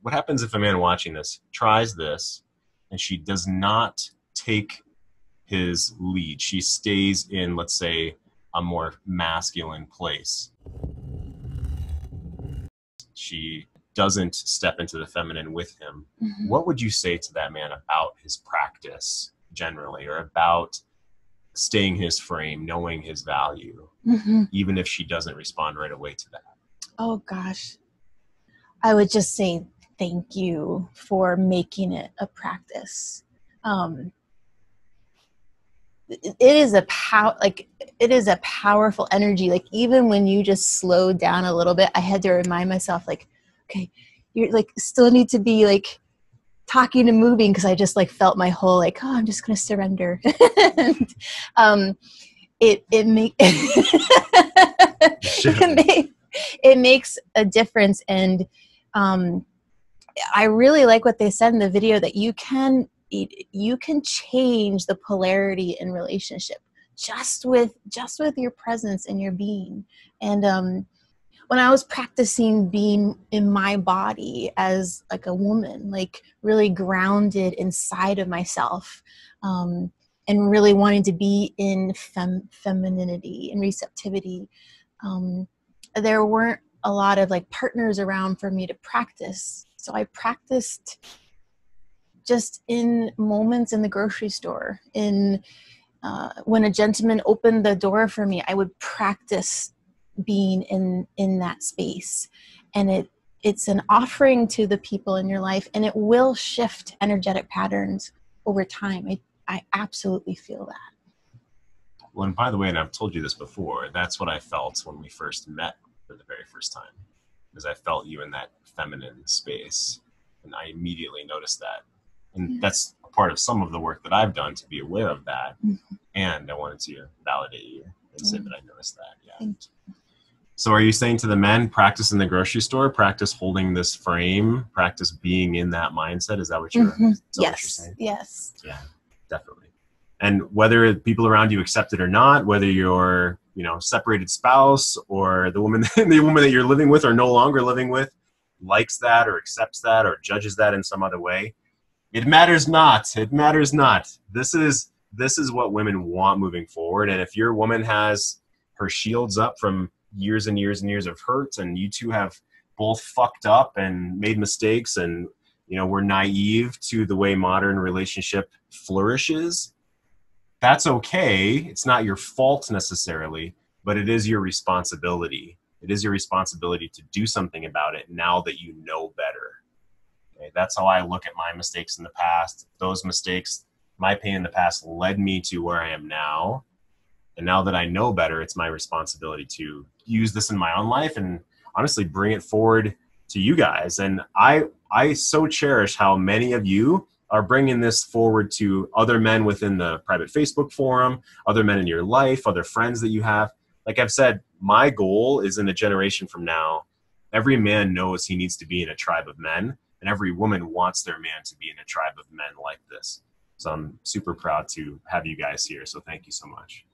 what happens if a man watching this tries this and she does not take his lead? She stays in, let's say, a more masculine place. She doesn't step into the feminine with him. Mm-hmm. What would you say to that man about his practice generally, or about staying his frame, knowing his value, Mm-hmm. even if she doesn't respond right away to that? Oh gosh. I would just say thank you for making it a practice. It is a powerful energy. Like, even when you just slow down a little bit, I had to remind myself, like, okay, you're like still need to be like talking and moving, because I just like felt my whole like, oh, I'm just gonna surrender. And, it makes a difference. And I really like what they said in the video, that you can change the polarity in relationship just with your presence and your being. And when I was practicing being in my body as like a woman, like really grounded inside of myself, and really wanting to be in femininity and receptivity, there weren't a lot of like partners around for me to practice. So I practiced just in moments in the grocery store. When a gentleman opened the door for me, I would practice being in that space. And it's an offering to the people in your life, and it will shift energetic patterns over time. I absolutely feel that. Well, and by the way, and I've told you this before, that's what I felt when we first met for the very first time, because I felt you in that feminine space, and I immediately noticed that. And that's a part of some of the work that I've done to be aware of that. Mm-hmm. And I wanted to validate you and say that I noticed that. Yeah. Thank you. So are you saying to the men, practice in the grocery store, practice holding this frame, practice being in that mindset? Is that what you're, Mm-hmm. what you're saying? Yes. Yeah, definitely. And whether people around you accept it or not, whether you're, separated spouse, or the woman that you're living with or no longer living with likes that or accepts that or judges that in some other way, it matters not. It matters not. This is what women want moving forward. And if your woman has her shields up from years and years and years of hurt, and you two have both fucked up and made mistakes, and we're naive to the way modern relationship flourishes, that's okay. It's not your fault necessarily, but it is your responsibility. It is your responsibility to do something about it now that you know better. Okay? That's how I look at my mistakes in the past. Those mistakes, my pain in the past, led me to where I am now. And now that I know better, it's my responsibility to use this in my own life and honestly bring it forward to you guys. And I so cherish how many of you are bringing this forward to other men within the private Facebook forum, other men in your life, other friends that you have. Like I've said, my goal is in a generation from now, every man knows he needs to be in a tribe of men, and every woman wants their man to be in a tribe of men like this. So I'm super proud to have you guys here. So thank you so much.